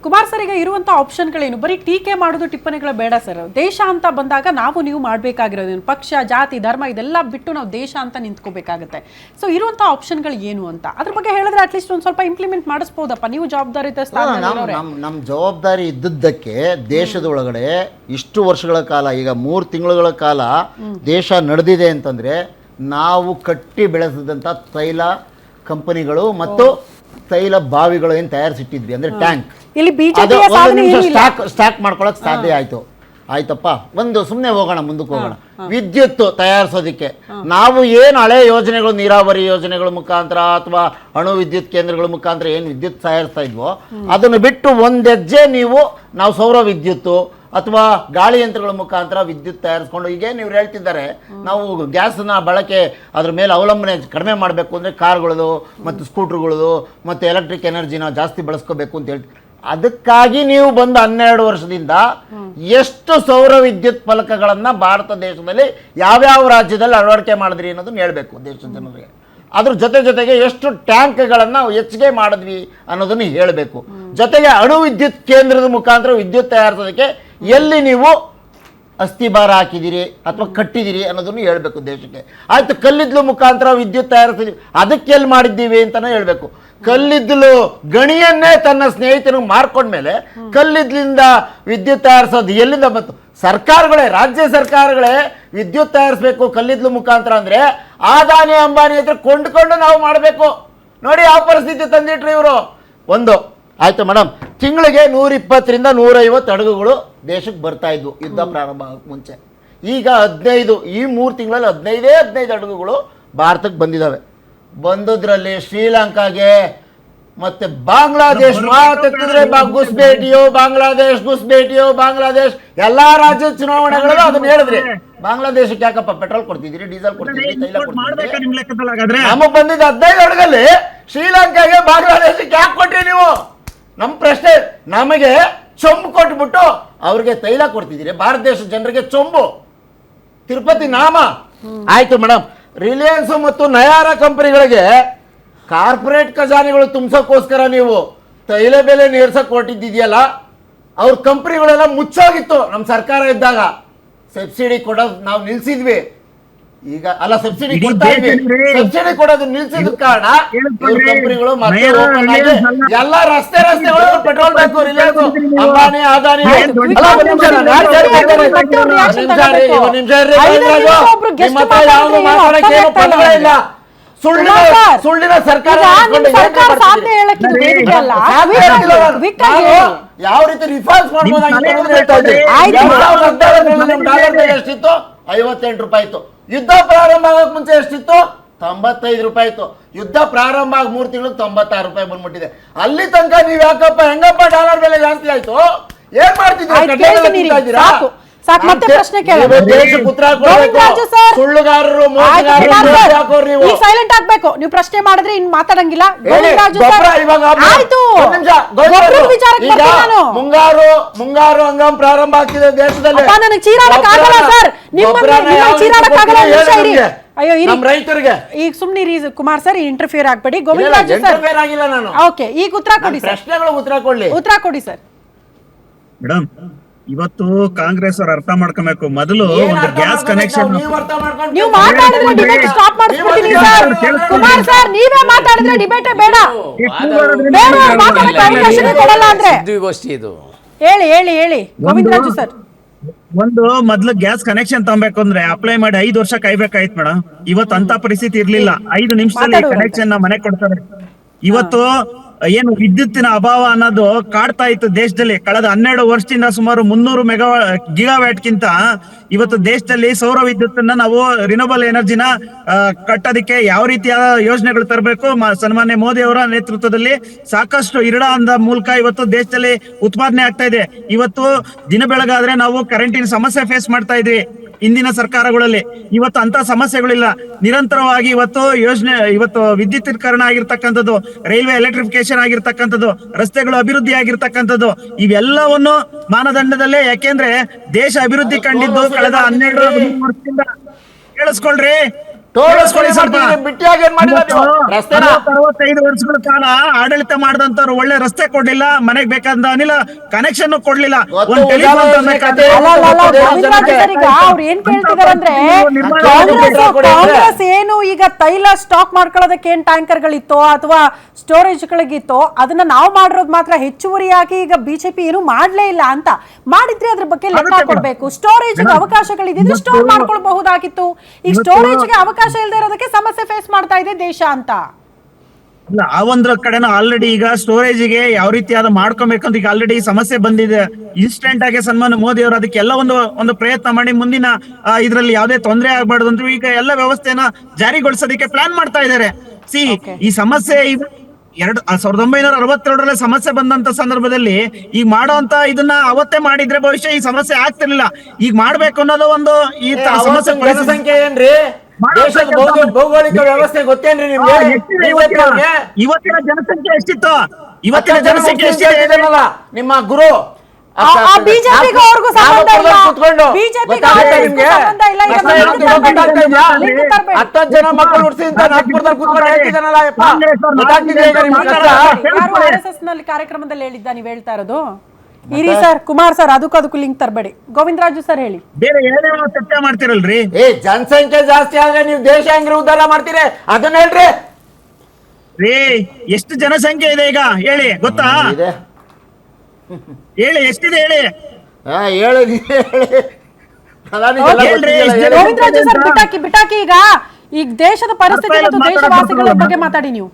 Kumar sir, ಈಗ ಇರುವಂತ ಆಪ್ಷನ್ಗಳೇನು? ಬರೀ ಟೀಕೆ ಮಾಡೋದು, ಟಿಪ್ಪಣಿಗಳು ಬೇಡ ಸರ್. ದೇಶ ಅಂತ ಬಂದಾಗ ನೀವು ಮಾಡಬೇಕಾಗಿರೋದೇನು? ಪಕ್ಷ, ಜಾತಿ, ಧರ್ಮ ಇದೆಲ್ಲ ಬಿಟ್ಟು ನಾವು ದೇಶ ಅಂತ ನಿಂತ್ಕೋಬೇಕಾಗುತ್ತೆ. ಸೊ ಇರುವಂತ ಆಪ್ಷನ್ಗಳು ಏನು ಅಂತ ಅದ್ರ ಬಗ್ಗೆ ಹೇಳಿದ್ರೆ ಅಟ್ಲೀಸ್ಟ್ ಒಂದು ಸ್ವಲ್ಪ ಇಂಪ್ಲಿಮೆಂಟ್ ಮಾಡಿಸ್ಬೋದಪ್ಪ. ನೀವು ಜವಾಬ್ದಾರಿಯುತ ಸ್ಥಾನದಲ್ಲಿ ನಮ್ಮ ಜವಾಬ್ದಾರಿ ಇದ್ದದ್ದಕ್ಕೆ ದೇಶದ ಒಳಗಡೆ ಇಷ್ಟು ವರ್ಷಗಳ ಕಾಲ, ಈಗ 3 ತಿಂಗಳುಗಳ ಕಾಲ ದೇಶ ನಡೆದಿದೆ ಅಂತಂದ್ರೆ ನಾವು ಕಟ್ಟಿ ಬೆಳೆಸಿದಂಥ ತೈಲ ಕಂಪನಿಗಳು ಮತ್ತು ತೈಲ ಬಾವಿಗಳು ಏನು ತಯಾರಿಸಿಟ್ಟಿದ್ವಿ ಅಂದ್ರೆ ಟ್ಯಾಂಕ್, ಇಲ್ಲಿ ಬಿಜೆಪಿ ಸ್ಟಾಕ್ ಮಾಡ್ಕೊಳಕ್ ಸಾಧ್ಯ ಆಯ್ತು. ಆಯ್ತಪ್ಪ, ಒಂದು ಸುಮ್ಮನೆ ಹೋಗೋಣ, ಮುಂದಕ್ಕೆ ಹೋಗೋಣ. ವಿದ್ಯುತ್ ತಯಾರಿಸೋದಕ್ಕೆ ನಾವು ಏನು ಹಳೆ ಯೋಜನೆಗಳು, ನೀರಾವರಿ ಯೋಜನೆಗಳ ಮುಖಾಂತರ ಅಥವಾ ಅಣು ವಿದ್ಯುತ್ ಕೇಂದ್ರಗಳ ಮುಖಾಂತರ ಏನು ವಿದ್ಯುತ್ ತಯಾರಿಸ್ತಾ ಇದ್ವೋ ಅದನ್ನು ಬಿಟ್ಟು ಒಂದು ಹೆಜ್ಜೆ ನಾವು ಸೌರ ವಿದ್ಯುತ್ತು ಅಥವಾ ಗಾಳಿ ಯಂತ್ರಗಳ ಮುಖಾಂತರ ವಿದ್ಯುತ್ ತಯಾರಿಸ್ಕೊಂಡು, ಈಗ ನೀವು ಹೇಳ್ತಿದ್ದಾರೆ ನಾವು ಗ್ಯಾಸ್ನ ಬಳಕೆ ಅದ್ರ ಮೇಲೆ ಅವಲಂಬನೆ ಕಡಿಮೆ ಮಾಡಬೇಕು ಅಂದರೆ ಕಾರ್ಗಳದು ಮತ್ತು ಸ್ಕೂಟ್ರುಗಳದು ಮತ್ತು ಎಲೆಕ್ಟ್ರಿಕ್ ಎನರ್ಜಿನ ಜಾಸ್ತಿ ಬಳಸ್ಕೋಬೇಕು ಅಂತ ಹೇಳ್ತೀವಿ. ಅದಕ್ಕಾಗಿ ನೀವು ಬಂದು 12 ವರ್ಷದಿಂದ ಎಷ್ಟು ಸೌರ ವಿದ್ಯುತ್ ಫಲಕಗಳನ್ನು ಭಾರತ ದೇಶದಲ್ಲಿ ಯಾವ್ಯಾವ ರಾಜ್ಯದಲ್ಲಿ ಅಳವಡಿಕೆ ಮಾಡಿದ್ರಿ ಅನ್ನೋದನ್ನ ಹೇಳ್ಬೇಕು ದೇಶದ ಜನರಿಗೆ. ಅದ್ರ ಜೊತೆಗೆ ಎಷ್ಟು ಟ್ಯಾಂಕ್ಗಳನ್ನು ಹೆಚ್ಚಿಗೆ ಮಾಡಿದ್ವಿ ಅನ್ನೋದನ್ನು ಹೇಳಬೇಕು. ಜೊತೆಗೆ ಅಣು ವಿದ್ಯುತ್ ಕೇಂದ್ರದ ಮುಖಾಂತರ ವಿದ್ಯುತ್ ತಯಾರಿಸೋದಕ್ಕೆ ಎಲ್ಲಿ ನೀವು ಅಸ್ಥಿಭಾರ ಹಾಕಿದಿರಿ ಅಥವಾ ಕಟ್ಟಿದಿರಿ ಅನ್ನೋದನ್ನು ಹೇಳ್ಬೇಕು ದೇಶಕ್ಕೆ. ಆಯ್ತು, ಕಲ್ಲಿದ್ದಲು ಮುಖಾಂತರ ವಿದ್ಯುತ್ ತಯಾರಿಸಿದ್ವಿ, ಅದಕ್ಕೆ ಎಲ್ಲಿ ಮಾಡಿದ್ದೀವಿ ಅಂತಾನೆ ಹೇಳ್ಬೇಕು. ಕಲ್ಲಿದ್ದಲು ಗಣಿಯನ್ನೇ ತನ್ನ ಸ್ನೇಹಿತನಿಗೆ ಮಾರ್ಕೊಂಡ್ಮೇಲೆ ಕಲ್ಲಿದ್ದಲಿಂದ ವಿದ್ಯುತ್ ತಯಾರಿಸೋದು ಎಲ್ಲಿಂದ ಬಂತು? ಸರ್ಕಾರಗಳೇ, ರಾಜ್ಯ ಸರ್ಕಾರಗಳೇ ವಿದ್ಯುತ್ ತಯಾರಿಸಬೇಕು ಕಲ್ಲಿದ್ದಲು ಮುಖಾಂತರ ಅಂದ್ರೆ ಅದಾನಿ ಅಂಬಾನಿ ಹತ್ರ ಕೊಂಡ್ಕೊಂಡು ನಾವು ಮಾಡಬೇಕು. ನೋಡಿ ಯಾವ ಪರಿಸ್ಥಿತಿ ತಂದಿಟ್ರು ಇವರು. ಒಂದು ಆಯ್ತು ಮೇಡಮ್, ತಿಂಗಳಿಗೆ 120ರಿಂದ 150 ಹಡಗುಗಳು ದೇಶಕ್ಕೆ ಬರ್ತಾ ಇದ್ವು ಯುದ್ಧ ಪ್ರಾರಂಭ ಆಗಕ್ಕೆ ಮುಂಚೆ. ಈಗ 15, ಈ 3 ತಿಂಗಳಲ್ಲಿ 15 ಹಡಗುಗಳು ಭಾರತಕ್ಕೆ ಬಂದಿದ್ದಾವೆ. ಬಂದದ್ರಲ್ಲಿ ಶ್ರೀಲಂಕಾಗೆ ಮತ್ತೆ ಬಾಂಗ್ಲಾದೇಶ್ ಮಾತಿದ್ರೆ ಗುಸ್ಬೇಟಿಯೋ ಬಾಂಗ್ಲಾದೇಶ್ ಎಲ್ಲಾ ರಾಜ್ಯದ ಚುನಾವಣೆಗಳು ಅದನ್ನ ಹೇಳಿದ್ರಿ. ಬಾಂಗ್ಲಾದೇಶಕ್ಕೆ ಯಾಕಪ್ಪ ಪೆಟ್ರೋಲ್ ಕೊಡ್ತಿದ್ರಿ, ಡೀಸೆಲ್ ಕೊಡ್ತಿದ್ರಿ, ತೈಲ ಕೊಡ್ತಿದ್ರಿ? ನಮಗ್ ಬಂದಿದ್ದ 15 ಹಡಗಲ್ಲಿ ಶ್ರೀಲಂಕಾಗೆ ಬಾಂಗ್ಲಾದೇಶಕ್ಕೆ ಯಾಕೆ ಕೊಟ್ರಿ ನೀವು? ನಮ್ಮ ಪ್ರಶ್ನೆ. ನಮಗೆ ಚೊಂಬು ಕೊಟ್ಬಿಟ್ಟು ಅವ್ರಿಗೆ ತೈಲ ಕೊಡ್ತಿದ್ದೀರಿ, ಭಾರತ ದೇಶದ ಜನರಿಗೆ ಚೊಂಬು, ತಿರುಪತಿ ನಾಮ. ಆಯ್ತು ಮೇಡಮ್, ರಿಲಯನ್ಸ್ ಮತ್ತು ನಯಾರ ಕಂಪನಿಗಳಿಗೆ ಕಾರ್ಪೊರೇಟ್ ಖಜಾನೆಗಳು ತುಂಬಿಸೋಕ್ಕೋಸ್ಕರ ನೀವು ತೈಲ ಬೆಲೆ ನೇರ್ಸಕ್ ಕೊಟ್ಟಿದ್ದಿದೆಯಲ್ಲ, ಅವ್ರ ಕಂಪನಿಗಳೆಲ್ಲ ಮುಚ್ಚೋಗಿತ್ತು ನಮ್ಮ ಸರ್ಕಾರ ಇದ್ದಾಗ. ಸಬ್ಸಿಡಿ ಕೊಡೋದು ನಾವು ನಿಲ್ಸಿದ್ವಿ. ಈಗ ಅಲ್ಲ, ಸಬ್ಸಿಡಿ ಕೊಡ್ತಾ ಇದ್ವಿ, ಸಬ್ಸಿಡಿ ಕೊಡೋದು ನಿಲ್ಸಿದ ಕಾರಣ ಕಂಪನಿಗಳು ಮತ್ತೆ ಓಪನ್ ಆಗಿ ಎಲ್ಲ ರಸ್ತೆಗಳು ಪೆಟ್ರೋಲ್ ಬೇಕು. ರಿಲಯನ್ಸ್, ಅಂಬಾನಿ, ಅದಾನಿ. ಇಲ್ಲ, ಸುಳ್ಳಿನ ಸರ್ಕಾರ ಯಾವ ರೀತಿ ರಿಫಾರ್ಮ್ಸ್ ಮಾಡ್ಬೋದು ಎಷ್ಟಿತ್ತು? 58 ರೂಪಾಯಿ ಇತ್ತು. ಯುದ್ಧ ಪ್ರಾರಂಭ ಆಗಕ್ ಮುಂಚೆ ಎಷ್ಟಿತ್ತು? 95 ರೂಪಾಯಿ ಇತ್ತು. ಯುದ್ಧ ಪ್ರಾರಂಭ ಆಗಿ 3 ತಿಂಗಳಿಗೆ 96 ರೂಪಾಯಿ ಬಂದ್ಬಿಟ್ಟಿದೆ. ಅಲ್ಲಿ ತನಕ ನೀವ್ ಯಾಕಪ್ಪ ಹೆಂಗಪ್ಪ ಡಾಲರ್ ಬೆಲೆ ಜಾಸ್ತಿ ಆಯ್ತು? ಏನ್ ಮಾಡ್ತಿದ್ದೀರಾ? ಮತ್ತೆ ಪ್ರಶ್ನೆ ಸೈಲೆಂಟ್ ಆಗ್ಬೇಕು. ನೀವು ಪ್ರಶ್ನೆ ಮಾಡಿದ್ರೆ ಇನ್ ಮಾತಾಡಂಗಿಲ್ಲ. ಮುಂಗಾರು ಹಂಗಾಮ್ ಪ್ರಾರಂಭ ಆಗ್ತಿದೆ ದೇಶದಲ್ಲಿ. ನನಗೆ ಚೀರಾಡಕ್ಕಾಗಲ್ಲ ಸರ್, ಚೀರಾಡಕ್ಕಾಗಲ್ಲ. ಅಯ್ಯೋ ರೈತರಿಗೆ ಈಗ ಸುಮ್ನಿರಿ ಕುಮಾರ್ ಸರ್, ಇಂಟರ್ಫಿಯರ್ ಆಗ್ಬೇಡಿ. ಗೋವಿಂದರಾಜು ಸರ್, ಓಕೆ, ಈಗ ಉತ್ತರ ಕೊಡಿ ಸರ್. ಉತ್ತರ ಕೊಡಿ ಸರ್. ಮೇಡಮ್, ಇವತ್ತು ಕಾಂಗ್ರೆಸ್ ಅವ್ರು ಅರ್ಥ ಮಾಡ್ಕೋಬೇಕು. ಮೊದಲು ಒಂದು ಗ್ಯಾಸ್ ಕನೆಕ್ಷನ್ ನೀವು ಮಾತಾಡಿದ್ರೆ ಡಿಬೇಟ್ ಸ್ಟಾಪ್ ಮಾಡಿಸ್ಬಿಡ್ತೀನಿ ಸರ್. ಕುಮಾರ್ ಸರ್, ನೀವೇ ಮಾತಾಡಿದ್ರೆ ಡಿಬೇಟ್ ಬೇಡ. ಕೊಡಲ್ಲ ಅಂದ್ರೆ ಹೇಳಿ ಗೋವಿಂದರಾಜು ಸರ್. ಒಂದು ಮೊದ್ಲು ಗ್ಯಾಸ್ ಕನೆಕ್ಷನ್ ತಗೋಬೇಕು ಅಂದ್ರೆ ಅಪ್ಲೈ ಮಾಡಿ 5 ವರ್ಷ ಕಾಯ್ಬೇಕಾಯ್ತು ಮೇಡಮ್. ಇವತ್ತು ಅಂತ ಪರಿಸ್ಥಿತಿ ಇರ್ಲಿಲ್ಲ. 5 ನಿಮಿಷದಲ್ಲಿ ಕನೆಕ್ಷನ್ ಮನೆ ಕೊಡ್ತಾರೆ. ಇವತ್ತು ಏನು ವಿದ್ಯುತ್ತಿನ ಅಭಾವ ಅನ್ನೋದು ಕಾಡ್ತಾ ಇತ್ತು ದೇಶದಲ್ಲಿ. ಕಳೆದ 12 ವರ್ಷದಿಂದ ಸುಮಾರು 300 ಗಿಗಾವ್ಯಾಟ್ ಗಿಂತ ಇವತ್ತು ದೇಶದಲ್ಲಿ ಸೌರ ವಿದ್ಯುತ್ತನ್ನ ನಾವು ರಿನೋಬಲ್ ಎನರ್ಜಿನ ಕಟ್ಟೋದಕ್ಕೆ ಯಾವ ರೀತಿಯ ಯೋಜನೆಗಳು ತರಬೇಕು, ಸನ್ಮಾನ್ಯ ಮೋದಿ ಅವರ ನೇತೃತ್ವದಲ್ಲಿ ಸಾಕಷ್ಟು ಇರಡ ಮೂಲಕ ಇವತ್ತು ದೇಶದಲ್ಲಿ ಉತ್ಪಾದನೆ ಆಗ್ತಾ ಇದೆ. ಇವತ್ತು ದಿನ ಬೆಳಗಾದ್ರೆ ನಾವು ಕರೆಂಟಿನ ಸಮಸ್ಯೆ ಫೇಸ್ ಮಾಡ್ತಾ ಇದ್ವಿ ಇಂದಿನ ಸರ್ಕಾರಗಳಲ್ಲಿ. ಇವತ್ತು ಅಂತ ಸಮಸ್ಯೆಗಳಿಲ್ಲ. ನಿರಂತರವಾಗಿ ಇವತ್ತು ವಿದ್ಯುತೀಕರಣ ಆಗಿರ್ತಕ್ಕಂಥದ್ದು, ರೈಲ್ವೆ ಎಲೆಕ್ಟ್ರಿಫಿಕೇಶನ್ ಆಗಿರ್ತಕ್ಕಂಥದ್ದು, ರಸ್ತೆಗಳು ಅಭಿವೃದ್ಧಿ ಆಗಿರ್ತಕ್ಕಂಥದ್ದು, ಇವೆಲ್ಲವನ್ನು ಮಾನದಂಡದಲ್ಲೇ. ಯಾಕೆಂದ್ರೆ ದೇಶ ಅಭಿವೃದ್ಧಿ ಕಂಡಿದ್ದು ಕಳೆದ 12 ವರ್ಷದಿಂದ. ಕೇಳಿಸ್ಕೊಳ್ರಿ, ಟೋಲ್ ಬಿಟ್ಟಿಯಾಗಿ ಏನ್ ಮಾಡಿಲ್ಲ ನೀವು ರಸ್ತೆನ 65 ವರ್ಷಗಳ ಕಾಲ ಆಡಳಿತ ಮಾಡಿದಂತವ್ರು ಒಳ್ಳೆ ರಸ್ತೆ ಕೊಡ್ಲಿಲ್ಲ, ಮನೆಗ್ ಬೇಕಾದ ಅನಿಲ ಕನೆಕ್ಷನ್ ಕೊಡ್ಲಿಲ್ಲ, ಗೊತ್ತು, ಒಂದ್ ಟೆಲಿಫೋನ್ ಉಜಾಲ ತಗೋಬೇಕಾದ್ರೆ ಯೋಜನೆ ಅಲ್ಲ, ಅಲ್ಲ, ಗೊತ್ತಿದೆ ಗೋವಿಂದರಾಜು ಜನಕ್ಕೆ. ಸರ್, ಈಗ ಅವ್ರು ಏನ್ ಕೇಳ್ತಿದಾರೆ ಅಂದ್ರೆ ಕಾಂಗ್ರೆಸ್ ಏನು ಈಗ ತೈಲ ಸ್ಟಾಕ್ ಮಾಡ್ಕೊಳ್ಳೋದಕ್ಕೆ ಏನ್ ಟ್ಯಾಂಕರ್ಗಳಿತ್ತೋ ಅಥವಾ ಸ್ಟೋರೇಜ್ಗಳಿಗಿತ್ತೋ ಅದನ್ನ ನಾವು ಮಾಡಿರೋದು ಮಾತ್ರ ಹೆಚ್ಚುವರಿಯಾಗಿ ಈಗ ಬಿಜೆಪಿ ಏನು ಮಾಡ್ಲೇ ಇಲ್ಲ ಅಂತ. ಮಾಡಿದ್ರೆ ಅದ್ರ ಬಗ್ಗೆ ಲೆಕ್ಕ ಕೊಡ್ಬೇಕು. ಸ್ಟೋರೇಜ್ ಅವಕಾಶಗಳಿದ್ರೆ ಸ್ಟೋರ್ ಮಾಡ್ಕೊಳ್ಬಹುದಾಗಿತ್ತು. ಈಗ ಸ್ಟೋರೇಜ್ಗೆ ಅವಕಾಶ ಇಲ್ಲದೆ ಇರೋದಕ್ಕೆ ಸಮಸ್ಯೆ ಫೇಸ್ ಮಾಡ್ತಾ ಇದೆ ದೇಶ ಅಂತ. ಇಲ್ಲ, ಆ ಒಂದ್ರ ಕಡೆನೂ ಆಲ್ರೆಡಿ ಈಗ ಸ್ಟೋರೇಜ್ಗೆ ಯಾವ ರೀತಿಯಾದ ಮಾಡ್ಕೊಬೇಕಂತ ಈಗ ಆಲ್ರೆಡಿ ಸಮಸ್ಯೆ ಬಂದಿದೆ. ಇನ್ಸ್ಟೆಂಟ್ ಆಗಿ ಸನ್ಮಾನ ಮೋದಿ ಅವರು ಅದಕ್ಕೆಲ್ಲ ಒಂದು ಪ್ರಯತ್ನ ಮಾಡಿ ಮುಂದಿನ ಇದ್ರಲ್ಲಿ ಯಾವುದೇ ತೊಂದರೆ ಆಗ್ಬಾರ್ದು ಅಂತ ಈಗ ಎಲ್ಲ ವ್ಯವಸ್ಥೆನ ಜಾರಿಗೊಳಿಸೋದಕ್ಕೆ ಪ್ಲಾನ್ ಮಾಡ್ತಾ ಇದ್ದಾರೆ. ಈ ಸಮಸ್ಯೆ 1962 ಸಮಸ್ಯೆ ಬಂದಂತ ಸಂದರ್ಭದಲ್ಲಿ ಈಗ ಮಾಡೋಂತ ಇದನ್ನ ಅವತ್ತೇ ಮಾಡಿದ್ರೆ ಬಹುಶಃ ಈ ಸಮಸ್ಯೆ ಆಗ್ತಿರ್ಲಿಲ್ಲ. ಈಗ ಮಾಡ್ಬೇಕು ಅನ್ನೋದು ಒಂದು ಈ ತರ ಸಮಸ್ಯೆ ಜನಸಂಖ್ಯೆ ಏನ್ರಿ, ದೇಶದ ಭೌಗೋಳಿಕ ವ್ಯವಸ್ಥೆ ಗೊತ್ತೇನ್ರಿ ನಿಮ್ಗೆ? ಇವತ್ತಿನ ಜನಸಂಖ್ಯೆ ಎಷ್ಟಿತ್ತು? ಇವತ್ತಿನ ಜನಸಂಖ್ಯೆ ಎಷ್ಟಿದೆ? ನಿಮ್ಮ ಗುರು ಬಿಜೆಪಿಗೆ ಅವ್ರಿಗೂ ಸಂಬಂಧ ಇಲ್ಲ. ಬಿಜೆಪಿಗೆ ಅವ್ರಿಗೂ ಸಂಬಂಧ ಇಲ್ಲ. ಈಗ ಲಿಂಕ್ ತರ್ಬೇಡಿ. 10 ಜನ ಮಕ್ಕಳು ಹುಟ್ಟಿಸಿ ಅಂತ ನಾಗ್ಪುರದಲ್ಲಿ ಕೂತ್ಕೊಂಡು ಹೇಳ್ತಿದ್ದಾನಲ್ಲ ಯಪ್ಪ, ಗೊತ್ತಾಗ್ತಿದೆ ಈಗ ನಿಮ್ಗೆ ಕಷ್ಟ? ಯಾರು RSS ನಲ್ಲಿ ಕಾರ್ಯಕ್ರಮದಲ್ಲಿ ಹೇಳಿದ್ದ ನೀವು ಹೇಳ್ತಾ ಇರೋದು? ಇರಿ ಸರ್, ಕುಮಾರ್ ಸರ್, ಅದಕ್ಕೂ ಲಿಂಕ್ ತರಬೇಡಿ. ಗೋವಿಂದರಾಜು ಸರ್ ಹೇಳಿ. ಬೇರೆ ಏನೇನೋ ಚರ್ಚೆ ಮಾಡ್ತಿರಲ್ರಿ. ಜನಸಂಖ್ಯೆ ಜಾಸ್ತಿ ಆದ್ರೆ ನೀವು ದೇಶ ಹೆಂಗ್ರಿ ಉದ್ಧಾರ ಮಾಡ್ತೀರಿ ಅದನ್ನ ಹೇಳ್ರಿ. ರೀ, ಎಷ್ಟು ಜನಸಂಖ್ಯೆ ಇದೆ ಈಗ ಹೇಳಿ, ಗೊತ್ತಾ? ಹೇಳಿ, ಎಷ್ಟಿದೆ ಹೇಳಿ. ಗೋವಿಂದರಾಜು ಸರ್ ಬಿಟಾಕಿ ಈಗ ದೇಶದ ಪರಿಸ್ಥಿತಿ ಮತ್ತು ದೇಶವಾಸಿಗಳ ಬಗ್ಗೆ ಮಾತಾಡಿ ನೀವು.